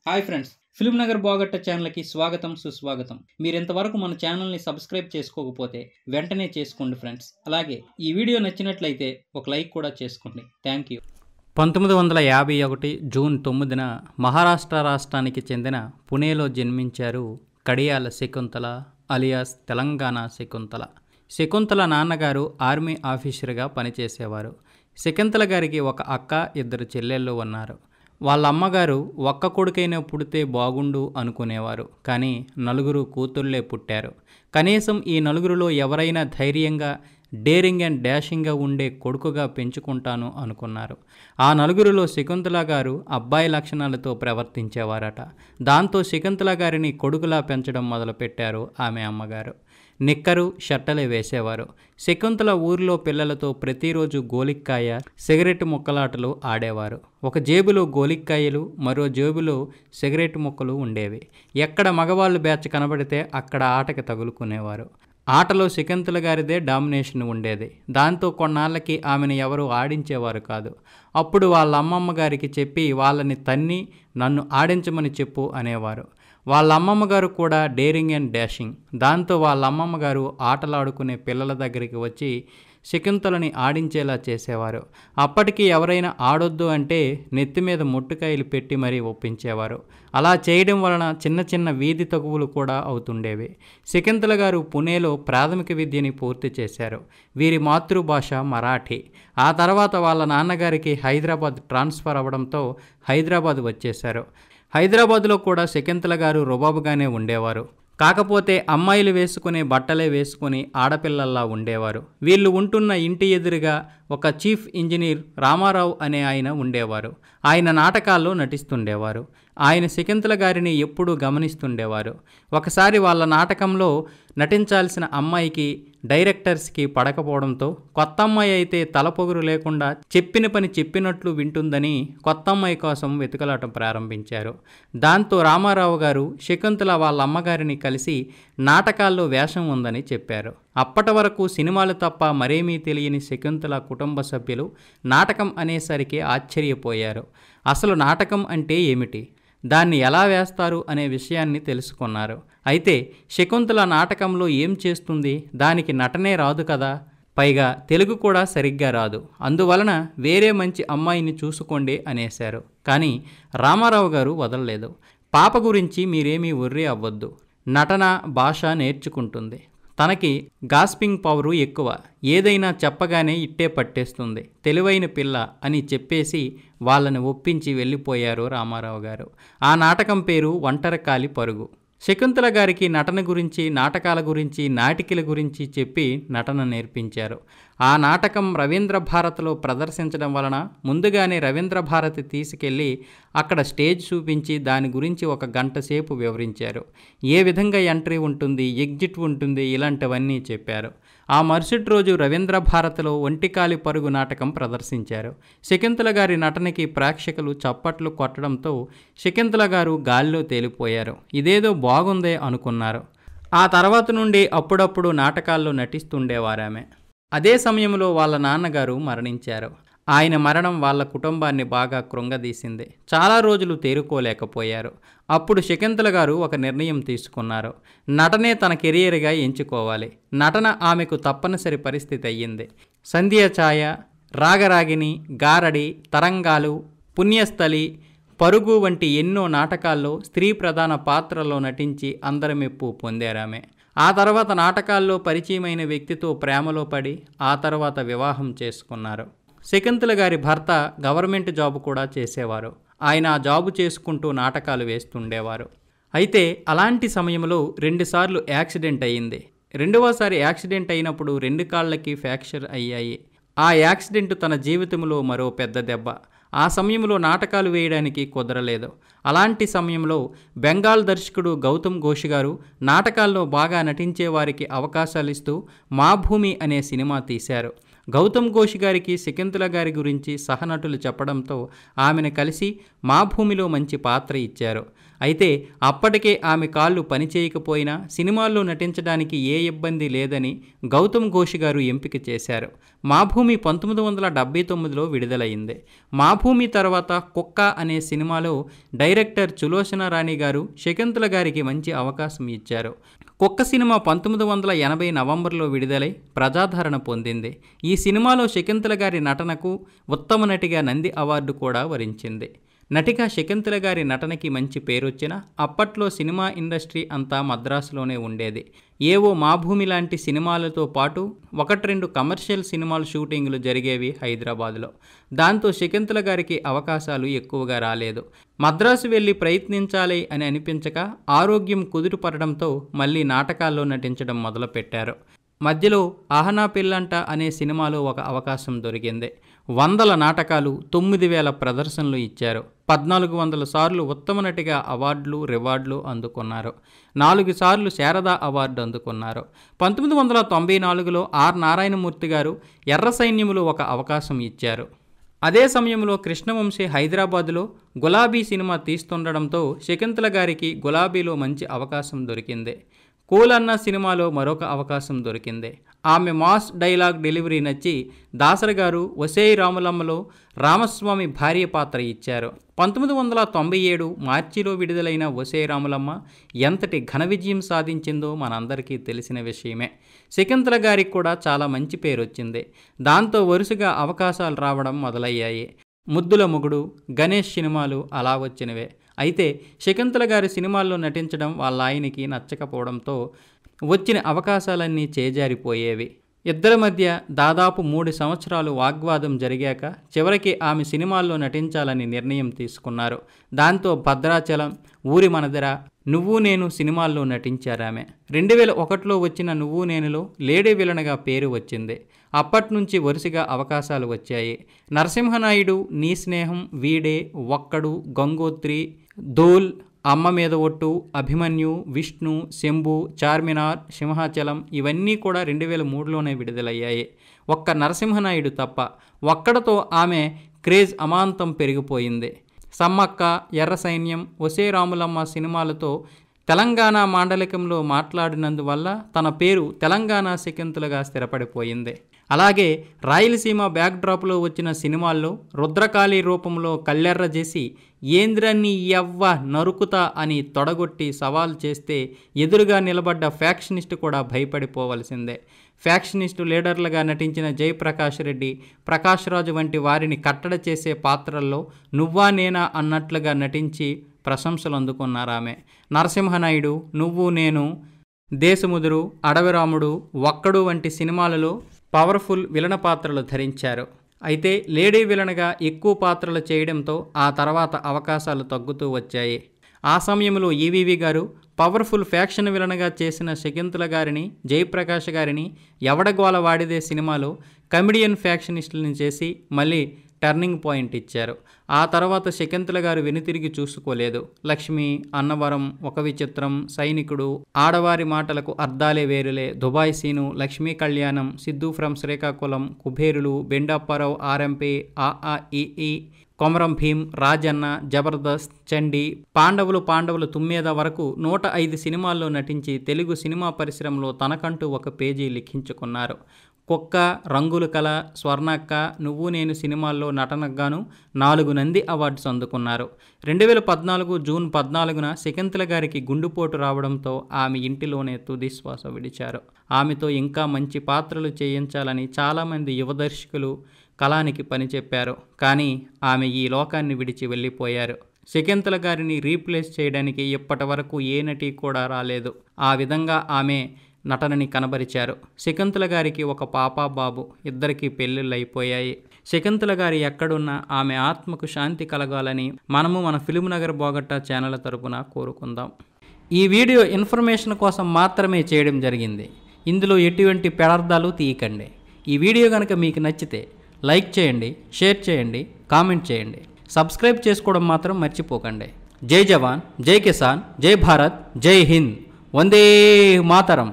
Hi friends, film Nagar బాగట్ట ఛానల్కి స్వాగతం సుస్వాగతం. మీరు ఇంతవరకు మన ఛానల్ని సబ్స్క్రైబ్ చేసుకోకపోతే వెంటనే చేసుకోండి ఫ్రెండ్స్. అలాగే ఈ వీడియో నచ్చినట్లయితే ఒక లైక్ కూడా చేసుకోండి. Thank you. 1951 జూన్ 9న మహారాష్ట్ర రాష్ట్రానికి చెందిన పుణేలో జన్మించారు కడియాల శకుంతల అలియాస్ తెలంగాణ శకుంతల. శకుంతల నాన్నగారు ఆర్మీ ఆఫీసర్గా పనిచేసేవారు. శకుంతల గారికి ఒక అక్క, ఇద్దరు చెల్లెళ్ళు ఉన్నారు. వాళ్ళ అమ్మగారు ఒక్క కొడుకైనా పుడితే బాగుండు అనుకునేవారు. కానీ నలుగురు కూతుళ్లే పుట్టారు. కనీసం ఈ నలుగురిలో ఎవరైనా ధైర్యంగా, డేరింగ్ అండ్ డాషింగ్గా ఉండే కొడుకుగా పెంచుకుంటాను అనుకున్నారు. ఆ నలుగురిలో శకుంతల గారు అబ్బాయి లక్షణాలతో ప్రవర్తించేవారట. దాంతో శకుంతల గారిని కొడుకులా పెంచడం మొదలుపెట్టారు ఆమె అమ్మగారు. నిక్కరు, షట్టలే వేసేవారు. శకుంతల ఊరిలో పిల్లలతో ప్రతిరోజు గోలిక్కాయ, సిగరెట్ ముక్కలాటలు ఆడేవారు. ఒక జేబులో గోలిక్కాయలు, మరో జేబులో సిగరెట్ ముక్కలు ఉండేవి. ఎక్కడ మగవాళ్ళు బ్యాచ్ కనబడితే అక్కడ ఆటకి తగులుకునేవారు. ఆటలో శకుంతల గారిదే డామినేషన్ ఉండేది. దాంతో కొన్నాళ్ళకి ఆమెను ఎవరూ ఆడించేవారు కాదు. అప్పుడు వాళ్ళ అమ్మమ్మ గారికి చెప్పి వాళ్ళని తన్ని నన్ను ఆడించమని చెప్పు అనేవారు. వాళ్ళ అమ్మమ్మగారు కూడా డేరింగ్ అండ్ డాషింగ్. దాంతో వాళ్ళ అమ్మమ్మగారు ఆటలాడుకునే పిల్లల దగ్గరికి వచ్చి శకుంతలని ఆడించేలా చేసేవారు. అప్పటికి ఎవరైనా ఆడొద్దు అంటే నెత్తి మీద మొట్టుకాయలు పెట్టి మరీ ఒప్పించేవారు. అలా చేయడం వలన చిన్న చిన్న వీధి తగువులు కూడా అవుతుండేవి. శకుంతల గారు పుణేలో ప్రాథమిక విద్యని పూర్తి చేశారు. వీరి మాతృభాష మరాఠీ. ఆ తర్వాత వాళ్ళ నాన్నగారికి హైదరాబాద్ ట్రాన్స్ఫర్ అవ్వడంతో హైదరాబాద్ వచ్చేశారు. హైదరాబాద్లో కూడా శకుంతల గారు రుబాబుగానే ఉండేవారు. కాకపోతే అమ్మాయిలు వేసుకునే బట్టలే వేసుకుని ఆడపిల్లల్లా ఉండేవారు. వీళ్ళు ఉంటున్న ఇంటి ఎదురుగా ఒక చీఫ్ ఇంజనీర్ రామారావు అనే ఆయన ఉండేవారు. ఆయన నాటకాల్లో నటిస్తుండేవారు. ఆయన శకుంతల గారిని ఎప్పుడూ గమనిస్తుండేవారు. ఒకసారి వాళ్ళ నాటకంలో నటించాల్సిన అమ్మాయికి డైరెక్టర్స్కి పడకపోవడంతో కొత్త అమ్మాయి అయితే తలపొగురు లేకుండా చెప్పిన పని చెప్పినట్లు వింటుందని కొత్త అమ్మాయి కోసం వెతుకలాటం ప్రారంభించారు. దాంతో రామారావు గారు శకుంతల వాళ్ళ అమ్మగారిని కలిసి నాటకాల్లో వేషం ఉందని చెప్పారు. అప్పటి వరకు సినిమాలు తప్ప మరేమీ తెలియని శకుంతల కుటుంబ సభ్యులు నాటకం అనేసరికి ఆశ్చర్యపోయారు. అసలు నాటకం అంటే ఏమిటి, దాన్ని ఎలా వేస్తారు అనే విషయాన్ని తెలుసుకున్నారు. అయితే శకుంతల నాటకంలో ఏం చేస్తుంది, దానికి నటనే రాదు కదా, పైగా తెలుగు కూడా సరిగ్గా రాదు, అందువలన వేరే మంచి అమ్మాయిని చూసుకోండి అనేశారు. కానీ రామారావు గారు వదలలేదు. పాప గురించి మీరేమీ వర్రీ అవ్వద్దు, నటన భాష నేర్చుకుంటుంది, తనకి గాస్పింగ్ పవరు ఎక్కువ, ఏదైనా చెప్పగానే ఇట్టే పట్టేస్తుంది, తెలివైన పిల్ల అని చెప్పేసి వాళ్ళని ఒప్పించి వెళ్ళిపోయారు రామారావు గారు. ఆ నాటకం పేరు ఒంటరికాలి పరుగు. శకుంతల గారికి నటన గురించి, నాటకాల గురించి, నాటికల గురించి చెప్పి నటన నేర్పించారు. ఆ నాటకం రవీంద్ర భారతిలో ప్రదర్శించడం వలన ముందుగానే రవీంద్ర భారతి తీసుకెళ్ళి అక్కడ స్టేజ్ చూపించి దాని గురించి 1 గంట సేపు వివరించారు. ఏ విధంగా ఎంట్రీ ఉంటుంది, ఎగ్జిట్ ఉంటుంది, ఇలాంటివన్నీ చెప్పారు. ఆ మరుసటి రోజు రవీంద్ర భారతిలో ఒంటికాలి పరుగు నాటకం ప్రదర్శించారు. శకుంతల గారి నటనకి ప్రేక్షకులు చప్పట్లు కొట్టడంతో శకుంతల గారు గాలిలో తేలిపోయారు. ఇదేదో బాగుందే అనుకున్నారు. ఆ తర్వాత నుండి అప్పుడప్పుడు నాటకాల్లో నటిస్తుండేవారామె. అదే సమయంలో వాళ్ళ నాన్నగారు మరణించారు. ఆయన మరణం వాళ్ళ కుటుంబాన్ని బాగా కృంగదీసింది. చాలా రోజులు తేరుకోలేకపోయారు. అప్పుడు శకుంతల గారు ఒక నిర్ణయం తీసుకున్నారు. నటనే తన కెరియర్గా ఎంచుకోవాలి. నటన ఆమెకు తప్పనిసరి పరిస్థితి అయ్యింది. సంధ్యాఛాయ, రాగరాగిని, గారడి, తరంగాలు, పుణ్యస్థలి, పరుగు వంటి ఎన్నో నాటకాల్లో స్త్రీ ప్రధాన పాత్రలో నటించి అందరి మెప్పు పొందారామె. ఆ తర్వాత నాటకాల్లో పరిచయమైన వ్యక్తితో ప్రేమలో పడి ఆ తర్వాత వివాహం చేసుకున్నారు. శకుంతల గారి భర్త గవర్నమెంట్ జాబు కూడా చేసేవారు. ఆయన ఆ జాబు చేసుకుంటూ నాటకాలు వేస్తుండేవారు. అయితే అలాంటి సమయంలో 2 సార్లు యాక్సిడెంట్ అయ్యింది. 2వసారి యాక్సిడెంట్ అయినప్పుడు 2 కాళ్ళకి ఫ్రాక్చర్ అయ్యాయి. ఆ యాక్సిడెంట్ తన జీవితంలో మరో పెద్ద దెబ్బ. ఆ సమయంలో నాటకాలు వేయడానికి కుదరలేదు. అలాంటి సమయంలో బెంగాల్ దర్శకుడు గౌతమ్ ఘోష్ గారు నాటకాల్లో బాగా నటించే వారికి అవకాశాలు ఇస్తూ మా భూమి అనే సినిమా తీశారు. గౌతమ్ ఘోష్ గారికి శకుంతల గారి గురించి సహనటులు చెప్పడంతో ఆమెను కలిసి మా భూమిలో మంచి పాత్ర ఇచ్చారు. అయితే అప్పటికే ఆమె కాళ్ళు పనిచేయకపోయినా సినిమాల్లో నటించడానికి ఏ ఇబ్బంది లేదని గౌతమ్ ఘోష్ గారు ఎంపిక చేశారు. మా భూమి 1979లో విడుదలైంది. మా భూమి తర్వాత కుక్క అనే సినిమాలో డైరెక్టర్ సులోచన రాణి గారు శకుంతల గారికి మంచి అవకాశం ఇచ్చారు. కుక్క సినిమా 1980 నవంబర్లో విడుదలై ప్రజాదరణ పొందింది. ఈ సినిమాలో శకుంతల గారి నటనకు ఉత్తమ నటిగా నంది అవార్డు కూడా వరించింది. నటిగా శకుంతల గారి నటనకి మంచి పేరొచ్చినా అప్పట్లో సినిమా ఇండస్ట్రీ అంతా మద్రాసులోనే ఉండేది. ఏవో మా భూమి లాంటి సినిమాలతో పాటు 1-2 కమర్షియల్ సినిమాల షూటింగ్లు జరిగేవి హైదరాబాద్లో. దాంతో శకుంతల గారికి అవకాశాలు ఎక్కువగా రాలేదు. మద్రాసు వెళ్ళి ప్రయత్నించాలి అని అనిపించక ఆరోగ్యం కుదుటపడడంతో మళ్ళీ నాటకాల్లో నటించడం మొదలుపెట్టారు. మధ్యలో ఆహనా పిల్లంట అనే సినిమాలో ఒక అవకాశం దొరికింది. 100 నాటకాలు, 9000 ప్రదర్శనలు ఇచ్చారు. 1400 సార్లు ఉత్తమ నటిగా అవార్డులు, రివార్డులు అందుకున్నారు. 4 సార్లు శారదా అవార్డు అందుకున్నారు. 1994లో ఆర్ నారాయణమూర్తి గారు ఎర్ర సైన్యములో ఒక అవకాశం ఇచ్చారు. అదే సమయంలో కృష్ణవంశీ హైదరాబాదులో గులాబీ సినిమా తీస్తుండడంతో శకుంతల గారికి గులాబీలో మంచి అవకాశం దొరికింది. కూల్ అన్న సినిమాలో మరొక అవకాశం దొరికింది. ఆమె మాస్ డైలాగ్ డెలివరీ నచ్చి దాసరి గారు ఒసేయ్ రాములమ్మలో రామస్వామి భార్య పాత్ర ఇచ్చారు. 1997 మార్చిలో విడుదలైన ఒసేయ్ రాములమ్మ ఎంతటి ఘన విజయం సాధించిందో మనందరికీ తెలిసిన విషయమే. శకుంతల గారికి కూడా చాలా మంచి పేరు వచ్చింది. దాంతో వరుసగా అవకాశాలు రావడం మొదలయ్యాయి. ముద్దుల మొగుడు, గణేష్ సినిమాలు అలా వచ్చినవే. అయితే శకుంతల గారి సినిమాల్లో నటించడం వాళ్ళ ఆయనకి నచ్చకపోవడంతో వచ్చిన అవకాశాలన్నీ చేజారిపోయేవి. ఇద్దరి మధ్య దాదాపు 3 సంవత్సరాలు వాగ్వాదం జరిగాక చివరికి ఆమె సినిమాల్లో నటించాలని నిర్ణయం తీసుకున్నారు. దాంతో భద్రాచలం, ఊరి మనదర, నువ్వు నేను సినిమాల్లో నటించారామె. 2001లో వచ్చిన నువ్వు నేనులో లేడీ విలన్గా పేరు వచ్చింది. అప్పట్నుంచి వరుసగా అవకాశాలు వచ్చాయి. నరసింహనాయుడు, నీ స్నేహం, వీడే, ఒక్కడు, గంగోత్రి, ధూల్, అమ్మ మీద ఒట్టు, అభిమన్యు, విష్ణు, శంభు, చార్మినార్, సింహాచలం ఇవన్నీ కూడా 2003లోనే విడుదలయ్యాయి. ఒక్క నరసింహనాయుడు తప్ప. ఒక్కడతో ఆమె క్రేజ్ అమాంతం పెరిగిపోయింది. సమ్మక్క, ఎర్ర సైన్యం, ఒసే రాములమ్మ సినిమాలతో తెలంగాణ మాండలికంలో మాట్లాడినందువల్ల తన పేరు తెలంగాణ శకుంతలగా స్థిరపడిపోయింది. అలాగే రాయలసీమ బ్యాక్డ్రాప్లో వచ్చిన సినిమాల్లో రుద్రకాళి రూపంలో కళ్ళెర్ర చేసి ఏంద్రని యవ్వ నరుకుతా అని తొడగొట్టి సవాల్ చేస్తే ఎదురుగా నిలబడ్డ ఫ్యాక్షనిస్టు కూడా భయపడిపోవలసిందే. ఫ్యాక్షనిస్టు లీడర్లుగా నటించిన జయప్రకాష్ రెడ్డి, ప్రకాష్ రాజు వంటి వారిని కట్టడి చేసే పాత్రల్లో నువ్వా నేనా అన్నట్లుగా నటించి ప్రశంసలు అందుకున్నారామె. నరసింహనాయుడు, నువ్వు నేను, దేశముదురు, అడవిరాముడు, ఒక్కడు వంటి సినిమాలలో పవర్ఫుల్ విలన పాత్రలు ధరించారు. అయితే లేడీ విలన్గా ఎక్కువ పాత్రలు చేయడంతో ఆ తర్వాత అవకాశాలు తగ్గుతూ వచ్చాయి. ఆ సమయంలో ఈవీవి గారు పవర్ఫుల్ ఫ్యాక్షన్ విలన్గా చేసిన శకుంతల గారిని, జయప్రకాష్ గారిని ఎవడగోల వాడిదే సినిమాలో కమెడియన్ ఫ్యాక్షనిస్టులను చేసి మళ్ళీ టర్నింగ్ పాయింట్ ఇచ్చారు. ఆ తర్వాత శకుంతల గారు వెనుతిరిగి చూసుకోలేదు. లక్ష్మి, అన్నవరం, ఒక విచిత్రం, సైనికుడు, ఆడవారి మాటలకు అర్థాలే వేరులే, దుబాయ్ సీను, లక్ష్మీ కళ్యాణం, సిద్ధు ఫ్రమ్ శ్రీకాకుళం, కుబేరులు, బెండప్పారావు, ఆర్ఎంపీ, ఈ కొమరం భీం, రాజన్న, జబర్దస్త్, చండి, పాండవులు తుమ్మేద వరకు 105 సినిమాల్లో నటించి తెలుగు సినిమా పరిశ్రమలో తనకంటూ ఒక పేజీ లిఖించుకున్నారు. కుక్క, రంగుల కళ, స్వర్ణక్క, నువ్వు నేను సినిమాల్లో నటనగాను 4 నంది అవార్డ్స్ అందుకున్నారు. 2014 జూన్ 14న శకుంతల గారికి గుండెపోటు రావడంతో ఆమె ఇంటిలోనే తుది శ్వాస విడిచారు. ఆమెతో ఇంకా మంచి పాత్రలు చేయించాలని చాలామంది యువ దర్శకులు కళానికి పనిచెప్పారు. కానీ ఆమె ఈ లోకాన్ని విడిచి వెళ్ళిపోయారు. శకుంతల గారిని రీప్లేస్ చేయడానికి ఇప్పటి వరకు ఏ నటి కూడా రాలేదు. ఆ విధంగా ఆమె నటనని కనబరిచారు. శకుంతల గారికి ఒక పాప, బాబు, ఇద్దరికి పెళ్ళిళ్ళు అయిపోయాయి. శకుంతల గారి ఎక్కడున్నా ఆమె ఆత్మకు శాంతి కలగాలని మనము మన ఫిల్మ్ నగర్ బోగట్టా ఛానల్ తరపున కోరుకుందాం. ఈ వీడియో ఇన్ఫర్మేషన్ కోసం మాత్రమే చేయడం జరిగింది. ఇందులో ఎటువంటి పెడార్థాలు తీయకండి. ఈ వీడియో కనుక మీకు నచ్చితే లైక్ చేయండి, షేర్ చేయండి, కామెంట్ చేయండి. సబ్స్క్రైబ్ చేసుకోవడం మాత్రం మర్చిపోకండి. జై జవాన్, జై కిసాన్, జై భారత్, జై హింద్, వందే మాతరం.